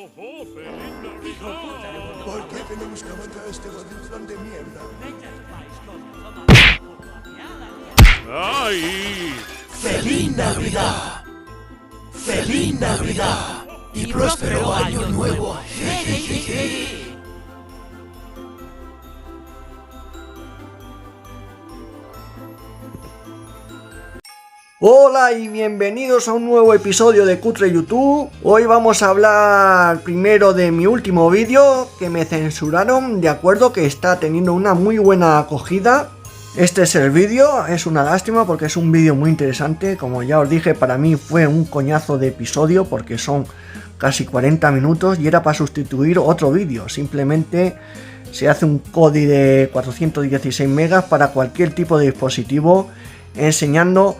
¿Por qué tenemos que aguantar este gordinflón de mierda? ¡Ay! ¡Feliz Navidad! ¡Feliz Navidad! ¡Y próspero año nuevo! Hola y bienvenidos a un nuevo episodio de Cutre YouTube. Hoy vamos a hablar primero de mi último vídeo que me censuraron, de acuerdo, que está teniendo una muy buena acogida. Este es el vídeo, es una lástima porque es un vídeo muy interesante. Como ya os dije, para mí fue un coñazo de episodio porque son casi 40 minutos y era para sustituir otro vídeo. Simplemente se hace un Kodi de 416 megas para cualquier tipo de dispositivo, enseñando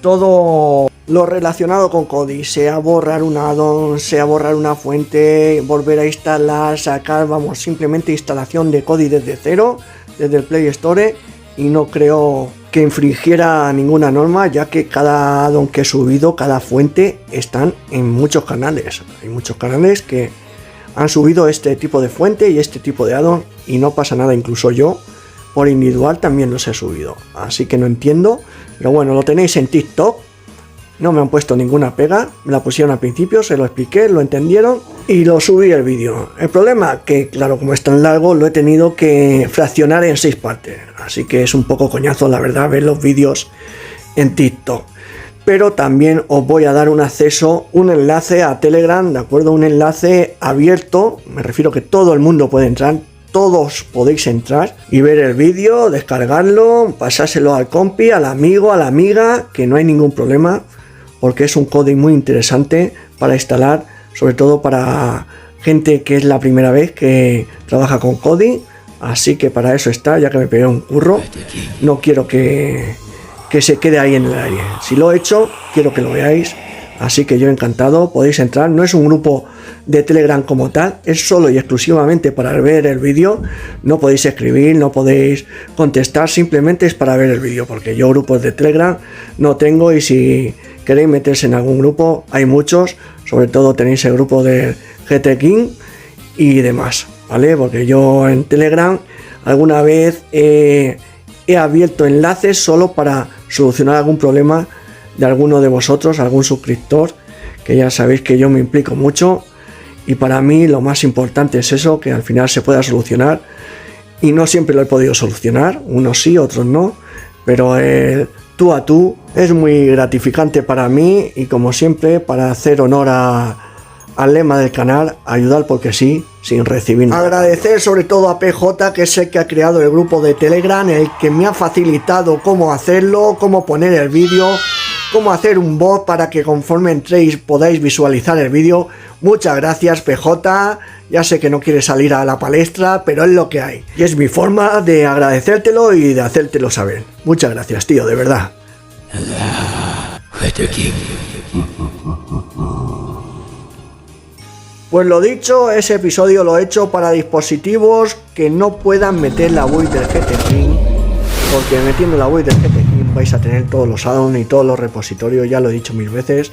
todo lo relacionado con Kodi, sea borrar un addon, sea borrar una fuente, volver a instalar, sacar, vamos, simplemente instalación de Kodi desde cero, desde el Play Store, y no creo que infringiera ninguna norma, ya que cada addon que he subido, cada fuente, están en muchos canales. Hay muchos canales que han subido este tipo de fuente y este tipo de addon y no pasa nada, incluso yo por individual también los he subido, así que no entiendo. Pero bueno, lo tenéis en TikTok, no me han puesto ninguna pega, me la pusieron al principio, se lo expliqué, lo entendieron y lo subí el vídeo. El problema que, claro, como es tan largo, lo he tenido que fraccionar en 6 partes, así que es un poco coñazo, la verdad, ver los vídeos en TikTok. Pero también os voy a dar un acceso, un enlace a Telegram, ¿de acuerdo? Un enlace abierto, me refiero que todo el mundo puede entrar. Todos podéis entrar y ver el vídeo, descargarlo, pasárselo al compi, al amigo, a la amiga, que no hay ningún problema, porque es un Kodi muy interesante para instalar, sobre todo para gente que es la primera vez que trabaja con Kodi, así que para eso está, ya que me pegué un curro, no quiero que se quede ahí en el aire. Si lo he hecho, quiero que lo veáis, así que yo encantado, podéis entrar, no es un grupo de Telegram como tal, es solo y exclusivamente para ver el vídeo, no podéis escribir, no podéis contestar, simplemente es para ver el vídeo, porque yo grupos de Telegram no tengo, y si queréis meterse en algún grupo, hay muchos, sobre todo tenéis el grupo de GT King y demás, ¿vale? Porque yo en Telegram alguna vez he abierto enlaces solo para solucionar algún problema de alguno de vosotros, algún suscriptor, que ya sabéis que yo me implico mucho. Y para mí lo más importante es eso, que al final se pueda solucionar. Y no siempre lo he podido solucionar, unos sí, otros no. Pero tú a tú es muy gratificante para mí. Y como siempre, para hacer honor al lema del canal, ayudar porque sí, sin recibir nada. Agradecer sobre todo a PJ, que es el que ha creado el grupo de Telegram, el que me ha facilitado cómo hacerlo, cómo poner el vídeo, cómo hacer un bot para que conforme entréis podáis visualizar el vídeo. Muchas gracias, PJ, ya sé que no quieres salir a la palestra, pero es lo que hay. Y es mi forma de agradecértelo y de hacértelo saber. Muchas gracias, tío, de verdad. Pues lo dicho, ese episodio lo he hecho para dispositivos que no puedan meter la build del GT King, porque metiendo la build del GT King vais a tener todos los addons y todos los repositorios, ya lo he dicho 1000 veces,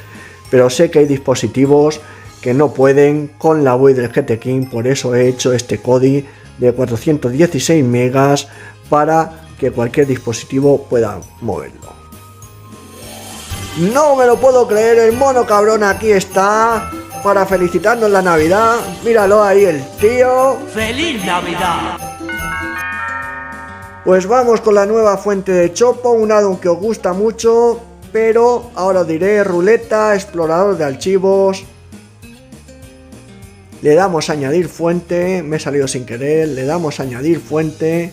pero sé que hay dispositivos que no pueden con la build del GT King, por eso he hecho este Kodi de 416 megas para que cualquier dispositivo pueda moverlo. No me lo puedo creer, el mono cabrón aquí está para felicitarnos la Navidad. Míralo ahí el tío. ¡Feliz Navidad! Pues vamos con la nueva fuente de Chopo, un addon que os gusta mucho, pero ahora os diré: ruleta, explorador de archivos. Le damos a añadir fuente, me he salido sin querer, le damos a añadir fuente,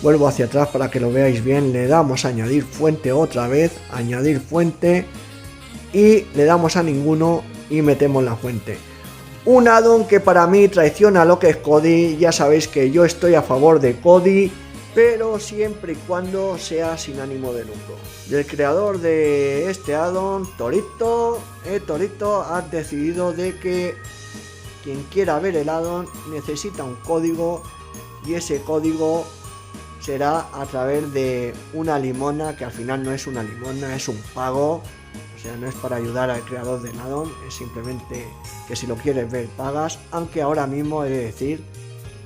vuelvo hacia atrás para que lo veáis bien, le damos a añadir fuente otra vez, añadir fuente, y le damos a ninguno y metemos la fuente. Un addon que para mí traiciona lo que es Kodi. Ya sabéis que yo estoy a favor de Kodi, pero siempre y cuando sea sin ánimo de lucro. Y el creador de este addon, Torito, ha decidido de que quien quiera ver el addon necesita un código, y ese código será a través de una limona, que al final no es una limona, es un pago. O sea, no es para ayudar al creador del addon, es simplemente que si lo quieres ver pagas, aunque ahora mismo he de decir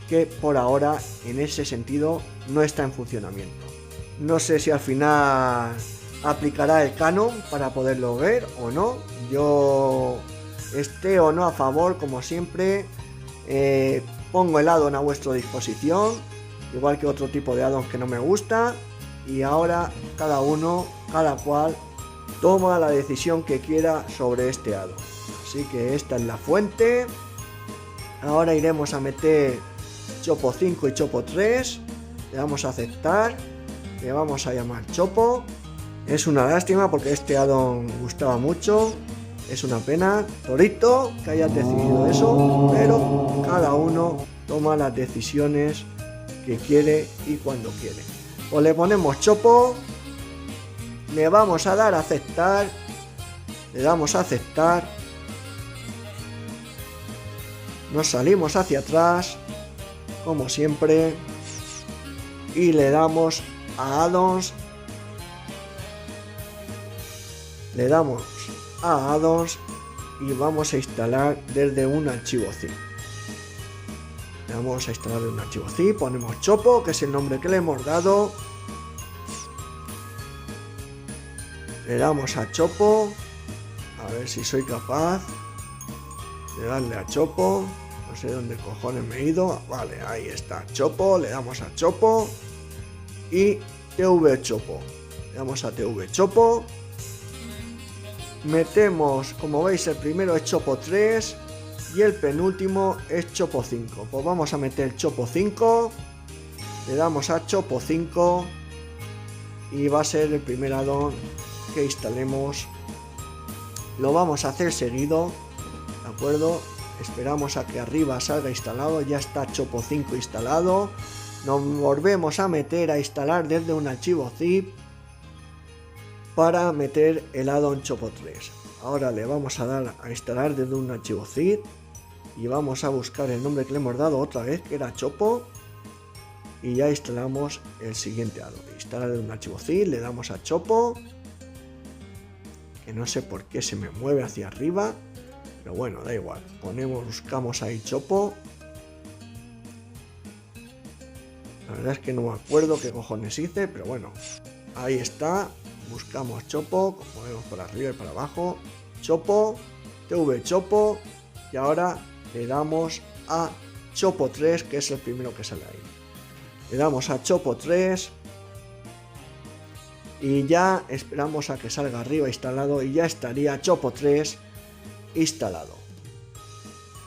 que por ahora en ese sentido no está en funcionamiento. No sé si al final aplicará el canon para poderlo ver o no. Yo esté o no a favor, como siempre, pongo el addon a vuestra disposición, igual que otro tipo de addon que no me gusta, y ahora cada cual toma la decisión que quiera sobre este addon. Así que esta es la fuente. Ahora iremos a meter Chopo 5 y Chopo 3. Le damos a aceptar. Le vamos a llamar Chopo. Es una lástima porque este addon gustaba mucho. Es una pena, Torito, que hayas decidido eso, pero cada uno toma las decisiones que quiere y cuando quiere. Pues le ponemos Chopo. Le vamos a dar a aceptar. Le damos a aceptar. Nos salimos hacia atrás, como siempre, y le damos a addons. Le damos a addons y vamos a instalar desde un archivo zip. Le vamos a instalar un archivo zip, ponemos Chopo, que es el nombre que le hemos dado. Le damos a Chopo, a ver si soy capaz de darle a Chopo. No sé dónde cojones me he ido. Vale, ahí está Chopo. Le damos a Chopo y TV Chopo. Le damos a TV Chopo. Metemos, como veis, el primero es Chopo 3 y el penúltimo es Chopo 5. Pues vamos a meter Chopo 5. Le damos a Chopo 5 y va a ser el primer addon que instalemos. Lo vamos a hacer seguido, ¿de acuerdo? Esperamos a que arriba salga instalado. Ya está Chopo 5 instalado. Nos volvemos a meter a instalar desde un archivo zip para meter el addon Chopo 3. Ahora le vamos a dar a instalar desde un archivo zip y vamos a buscar el nombre que le hemos dado otra vez, que era Chopo, y ya instalamos el siguiente addon. Instalar desde un archivo zip, le damos a Chopo, que no sé por qué se me mueve hacia arriba, pero bueno, da igual. Buscamos ahí Chopo. La verdad es que no me acuerdo qué cojones hice, pero bueno, ahí está. Buscamos Chopo, como vemos por arriba y por abajo. Chopo, TV Chopo, y ahora le damos a Chopo 3, que es el primero que sale ahí. Le damos a Chopo 3 y ya esperamos a que salga arriba instalado y ya estaría Chopo 3 instalado.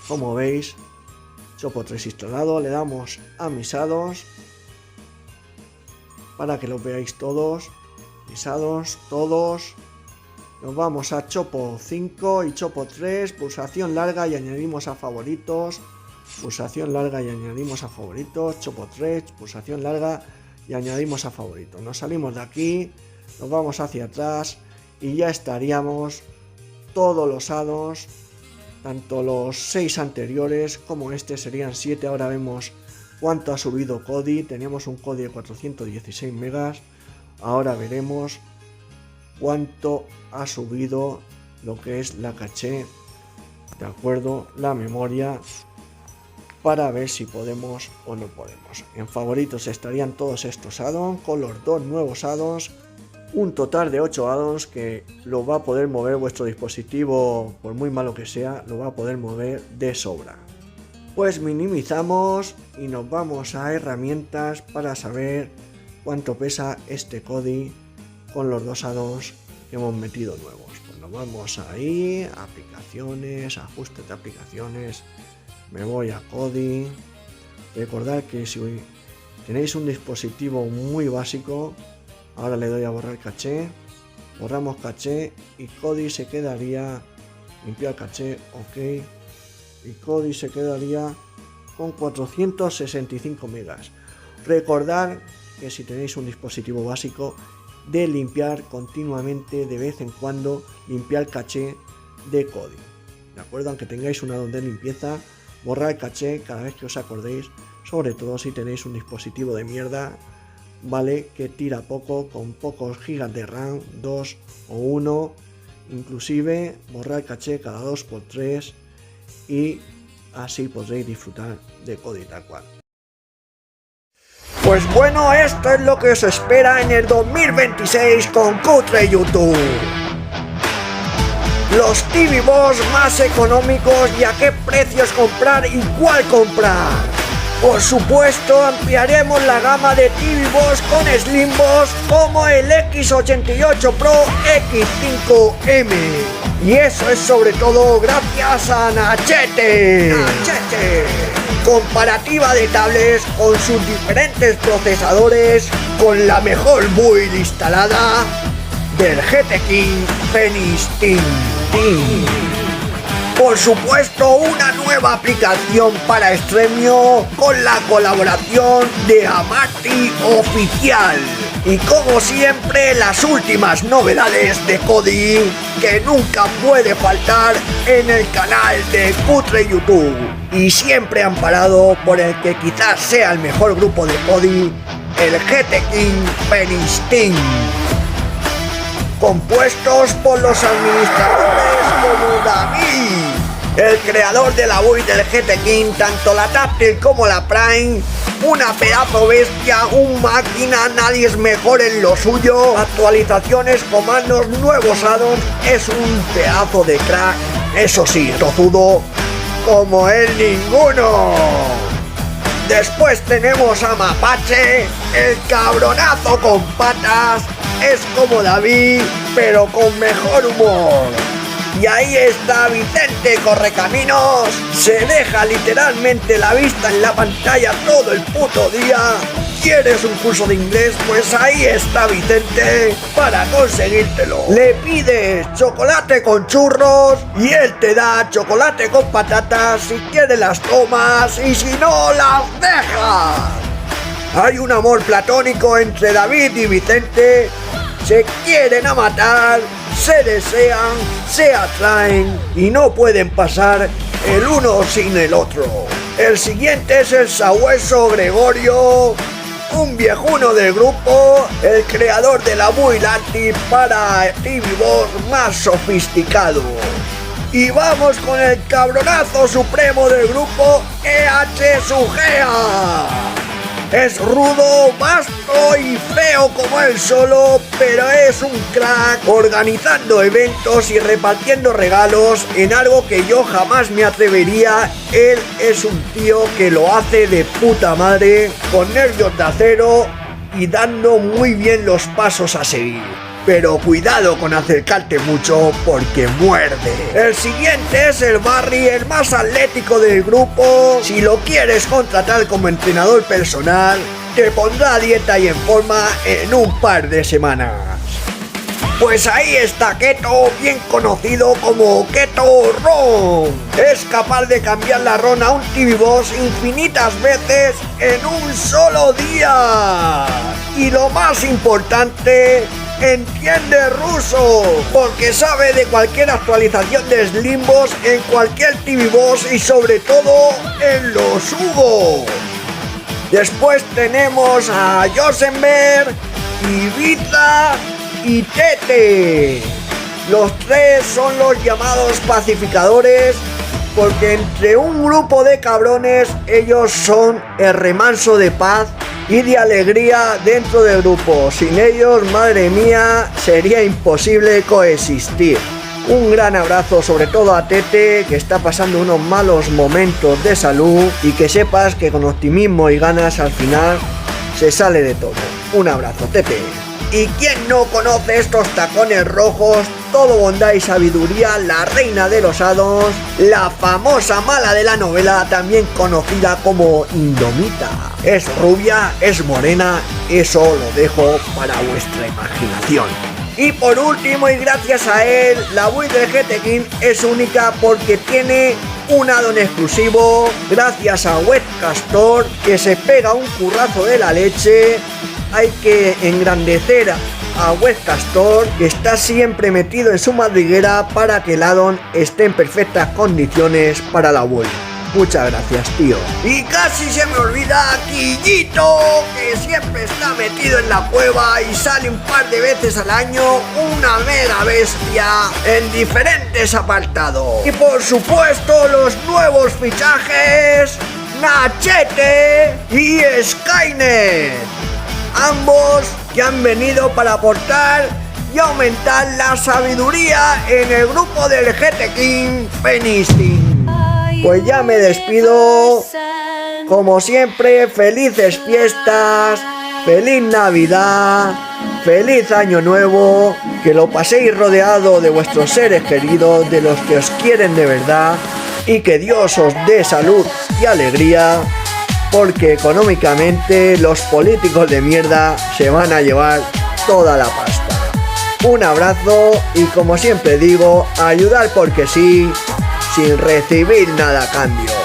Como veis, Chopo 3 instalado. Le damos a mis addons para que lo veáis todos. Mis addons, todos. Nos vamos a Chopo 5 y Chopo 3. Pulsación larga y añadimos a favoritos. Pulsación larga y añadimos a favoritos. Chopo 3, pulsación larga y añadimos a favoritos. Nos salimos de aquí, nos vamos hacia atrás y ya estaríamos todos los addons, tanto los 6 anteriores como este serían 7. Ahora vemos cuánto ha subido Kodi. Teníamos un Kodi de 416 megas. Ahora veremos cuánto ha subido lo que es la caché, de acuerdo, la memoria, para ver si podemos o no podemos. En favoritos estarían todos estos addons con los 2 nuevos addons. Un total de 8 addons que lo va a poder mover vuestro dispositivo, por muy malo que sea, lo va a poder mover de sobra. Pues minimizamos y nos vamos a herramientas para saber cuánto pesa este Kodi con los 2 addons que hemos metido nuevos. Pues nos vamos ahí, aplicaciones, ajustes de aplicaciones, me voy a Kodi. Recordad que si tenéis un dispositivo muy básico, ahora le doy a borrar caché, borramos caché y Kodi se quedaría, limpiar caché, ok, y Kodi se quedaría con 465 megas. Recordad que si tenéis un dispositivo básico, de limpiar continuamente, de vez en cuando, limpiar caché de Kodi, ¿de acuerdo? Aunque tengáis un addon de limpieza, borrar caché cada vez que os acordéis, sobre todo si tenéis un dispositivo de mierda ¿vale? Que tira poco, con pocos gigas de RAM, 2 o 1, inclusive borrar caché cada 2x3 y así podréis disfrutar de Kodi tal cual. Pues bueno, esto es lo que os espera en el 2026 con Cutre YouTube. Los TV Boss más económicos y a qué precios comprar y cuál comprar. Por supuesto, ampliaremos la gama de TV Boss con Slim Boss como el X88 Pro X5M. Y eso es sobre todo gracias a Nachete. Comparativa de tablets con sus diferentes procesadores con la mejor build instalada del GT King Phoenix Team. Por supuesto, una nueva aplicación para Extremio con la colaboración de Amati Oficial. Y como siempre, las últimas novedades de Kodi que nunca puede faltar en el canal de Cutre YouTube. Y siempre amparado por el que quizás sea el mejor grupo de Kodi, el GT King Phoenix Team. Compuestos por los administradores como David, el creador de la build del GT King, tanto la táctil como la Prime, una pedazo bestia, un máquina, nadie es mejor en lo suyo, actualizaciones, comandos, nuevos addons, es un pedazo de crack, eso sí, tozudo como él ninguno. Después tenemos a Mapache, el cabronazo con patas, es como David, pero con mejor humor. Y ahí está Vicente Correcaminos, se deja literalmente la vista en la pantalla todo el puto día. ¿Quieres un curso de inglés? Pues ahí está Vicente para conseguírtelo. Le pides chocolate con churros y él te da chocolate con patatas. Si quieres las tomas y si no las dejas. Hay un amor platónico entre David y Vicente. Se quieren a matar, se desean, se atraen y no pueden pasar el uno sin el otro. El siguiente es el sabueso Gregorio, un viejuno del grupo, el creador de la build anti para TV Boss más sofisticado. Y vamos con el cabronazo supremo del grupo, EH Sugea. Es rudo, vasto y feo como él solo, pero es un crack organizando eventos y repartiendo regalos en algo que yo jamás me atrevería. Él es un tío que lo hace de puta madre, con nervios de acero y dando muy bien los pasos a seguir. Pero cuidado con acercarte mucho porque muerde. El siguiente es el Barry, el más atlético del grupo. Si lo quieres contratar como entrenador personal, te pondrá a dieta y en forma en un par de semanas. Pues ahí está Keto, bien conocido como Keto Ron. Es capaz de cambiar la ROM a un TV Boss infinitas veces en un solo día. Y lo más importante, entiende ruso, porque sabe de cualquier actualización de Slim Boss en cualquier TV Boss y sobre todo en los Hugo. Después tenemos a Josenberg, Ibiza y Tete. Los tres son los llamados pacificadores, porque entre un grupo de cabrones ellos son el remanso de paz y de alegría dentro del grupo. Sin ellos, madre mía, sería imposible coexistir. Un gran abrazo sobre todo a Tete, que está pasando unos malos momentos de salud, y que sepas que con optimismo y ganas al final se sale de todo. Un abrazo, Tete. ¿Y quién no conoce estos tacones rojos? Todo bondad y sabiduría, la reina de los addons, la famosa mala de la novela, también conocida como Indomita. Es rubia, es morena, eso lo dejo para vuestra imaginación. Y por último, y gracias a él, la build del GT King es única porque tiene un addon exclusivo, gracias a Webcastor, que se pega un currazo de la leche. Hay que engrandecer a Webcastor, que está siempre metido en su madriguera para que el addon esté en perfectas condiciones para la build. Muchas gracias, tío. Y casi se me olvida Quillito, que siempre está metido en la cueva y sale un par de veces al año, una mega bestia en diferentes apartados. Y por supuesto los nuevos fichajes, Nachete y Skynet. Ambos que han venido para aportar y aumentar la sabiduría en el grupo del GT King Phoenix Team. Pues ya me despido. Como siempre, felices fiestas, feliz Navidad, feliz Año Nuevo, que lo paséis rodeado de vuestros seres queridos, de los que os quieren de verdad, y que Dios os dé salud y alegría, porque económicamente los políticos de mierda se van a llevar toda la pasta. Un abrazo y, como siempre digo, ayudar porque sí, sin recibir nada a cambio.